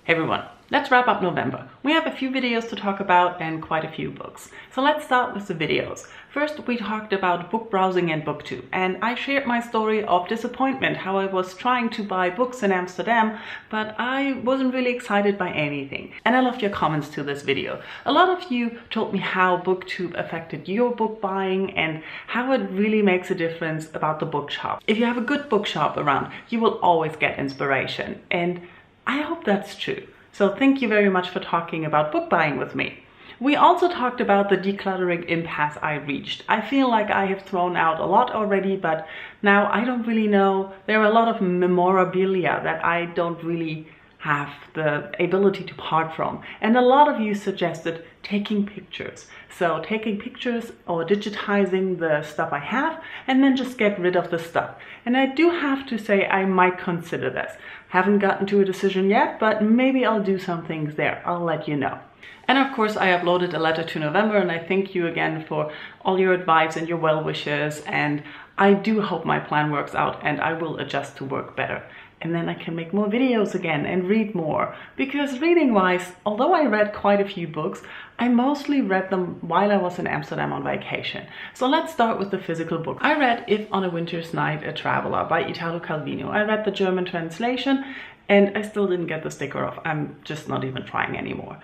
Hey everyone, let's wrap up November. We have a few videos to talk about and quite a few books. So let's start with the videos. First, we talked about book browsing and booktube, and I shared my story of disappointment, how I was trying to buy books in Amsterdam, but I wasn't really excited by anything. And I loved your comments to this video. A lot of you told me how booktube affected your book buying and how it really makes a difference about the bookshop. If you have a good bookshop around, you will always get inspiration. And I hope that's true. So thank you very much for talking about book buying with me. We also talked about the decluttering impasse I reached. I feel like I have thrown out a lot already, but now I don't really know. There are a lot of memorabilia that I don't really have the ability to part from. And a lot of you suggested taking pictures. So taking pictures or digitizing the stuff I have and then just get rid of the stuff. And I do have to say I might consider this. Haven't gotten to a decision yet, but maybe I'll do some things there. I'll let you know. And of course, I uploaded a letter to November, and I thank you again for all your advice and your well wishes. And I do hope my plan works out and I will adjust to work better. And then I can make more videos again and read more. Because reading wise, although I read quite a few books, I mostly read them while I was in Amsterdam on vacation. So let's start with the physical book. I read If on a Winter's Night, a Traveler by Italo Calvino. I read the German translation and I still didn't get the sticker off. I'm just not even trying anymore.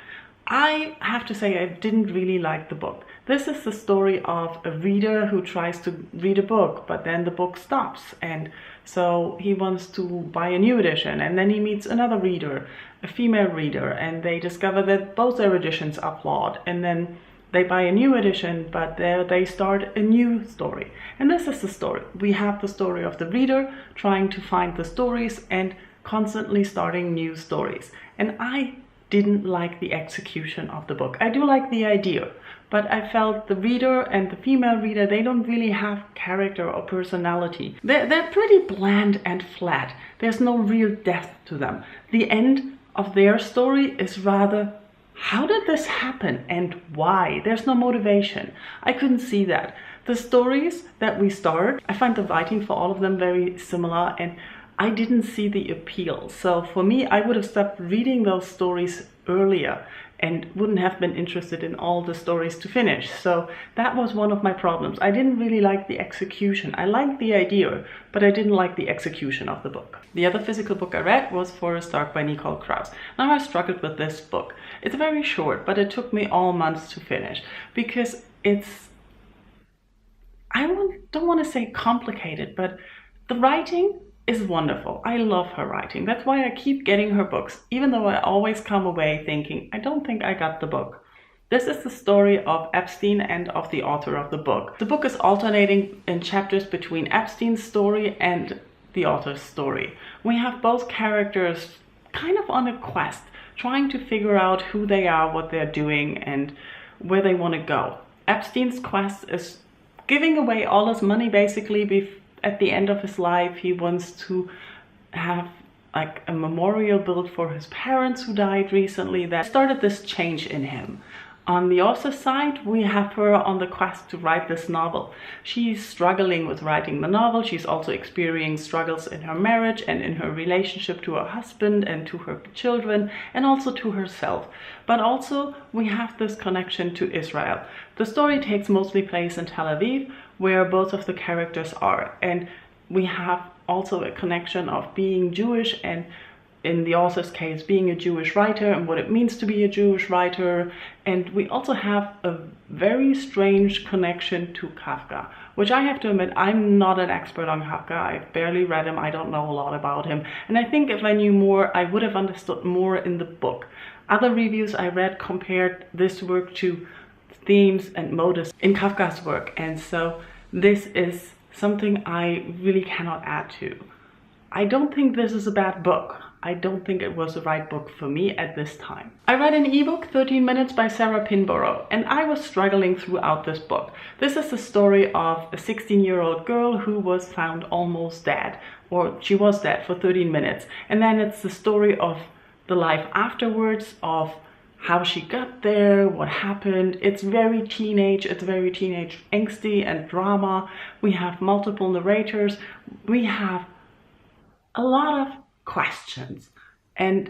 I have to say I didn't really like the book. This is the story of a reader who tries to read a book, but then the book stops. And so he wants to buy a new edition, and then he meets another reader, a female reader, and they discover that both their editions are flawed. And then they buy a new edition, but there they start a new story. And this is the story. We have the story of the reader trying to find the stories and constantly starting new stories. And I didn't like the execution of the book. I do like the idea, but I felt the reader and the female reader, they don't really have character or personality. They're pretty bland and flat. There's no real depth to them. The end of their story is rather, how did this happen and why? There's no motivation. I couldn't see that. The stories that we start, I find the writing for all of them very similar, and I didn't see the appeal. So for me, I would have stopped reading those stories earlier and wouldn't have been interested in all the stories to finish. So that was one of my problems. I didn't really like the execution. I liked the idea, but I didn't like the execution of the book. The other physical book I read was Forest Dark by Nicole Krauss. Now I struggled with this book. It's very short, but it took me all months to finish because it's, don't want to say complicated, but the writing is wonderful. I love her writing. That's why I keep getting her books, even though I always come away thinking, I don't think I got the book. This is the story of Epstein and of the author of the book. The book is alternating in chapters between Epstein's story and the author's story. We have both characters kind of on a quest, trying to figure out who they are, what they're doing, and where they want to go. Epstein's quest is giving away all his money basically at the end of his life. He wants to have like a memorial built for his parents who died recently. That started this change in him. On the author's side, we have her on the quest to write this novel. She's struggling with writing the novel. She's also experiencing struggles in her marriage and in her relationship to her husband and to her children and also to herself. But also we have this connection to Israel. The story takes mostly place in Tel Aviv, where both of the characters are. And we have also a connection of being Jewish and, in the author's case, being a Jewish writer and what it means to be a Jewish writer. And we also have a very strange connection to Kafka, which I have to admit, I'm not an expert on Kafka. I've barely read him. I don't know a lot about him. And I think if I knew more, I would have understood more in the book. Other reviews I read compared this work to themes and motives in Kafka's work. And so this is something I really cannot add to. I don't think this is a bad book. I don't think it was the right book for me at this time. I read an ebook, 13 Minutes by Sarah Pinborough, and I was struggling throughout this book. This is the story of a 16-year-old girl who was found almost dead, or she was dead for 13 minutes. And then it's the story of the life afterwards, of how she got there, what happened. It's very teenage angsty and drama. We have multiple narrators. We have a lot of questions, and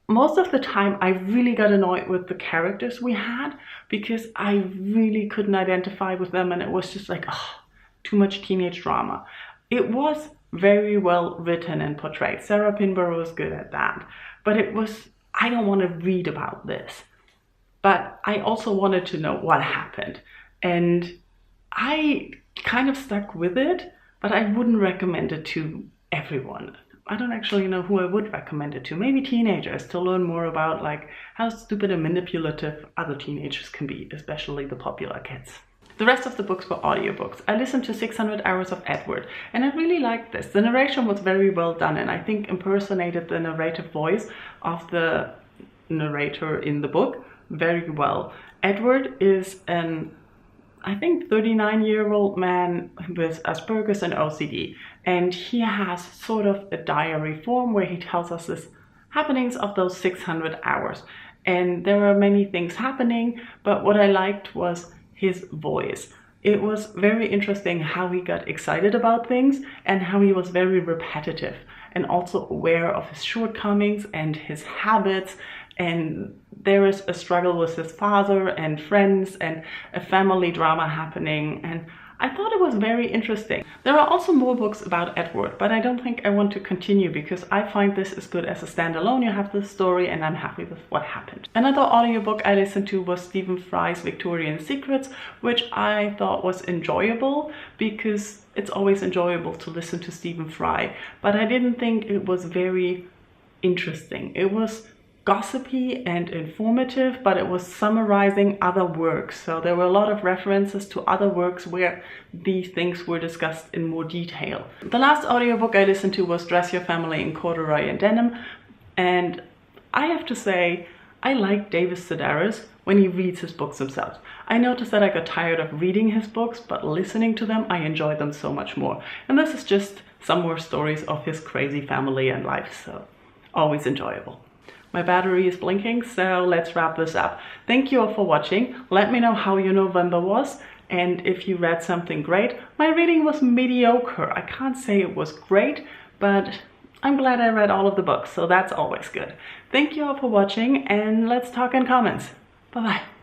most of the time I really got annoyed with the characters we had because I really couldn't identify with them, and it was just like, oh, too much teenage drama. It was very well written and portrayed. Sarah Pinborough was good at that, but it was, I don't want to read about this, but I also wanted to know what happened, and I kind of stuck with it, but I wouldn't recommend it to everyone. I don't actually know who I would recommend it to. Maybe teenagers, to learn more about like how stupid and manipulative other teenagers can be, especially the popular kids. The rest of the books were audiobooks. I listened to 600 Hours of Edward, and I really liked this. The narration was very well done, and I think impersonated the narrative voice of the narrator in the book very well. Edward is an, I think, 39-year-old man with Asperger's and OCD, and he has sort of a diary form where he tells us the happenings of those 600 hours. And there are many things happening, but what I liked was his voice. It was very interesting how he got excited about things and how he was very repetitive and also aware of his shortcomings and his habits. And there is a struggle with his father and friends and a family drama happening, and I thought it was very interesting. There are also more books about Edward, but I don't think I want to continue because I find this as good as a standalone. You have the story and I'm happy with what happened. Another audiobook I listened to was Stephen Fry's Victorian Secrets, which I thought was enjoyable because it's always enjoyable to listen to Stephen Fry, but I didn't think it was very interesting. It was gossipy and informative, but it was summarizing other works. So there were a lot of references to other works where these things were discussed in more detail. The last audiobook I listened to was Dressier Family in Corduroy and Denim, and I have to say I like Davis Sedaris when he reads his books himself. I noticed that I got tired of reading his books, but listening to them I enjoy them so much more. And this is just some more stories of his crazy family and life, so always enjoyable. My battery is blinking, so let's wrap this up. Thank you all for watching. Let me know how your November was, and if you read something great. My reading was mediocre. I can't say it was great, but I'm glad I read all of the books, so that's always good. Thank you all for watching, and let's talk in comments. Bye-bye.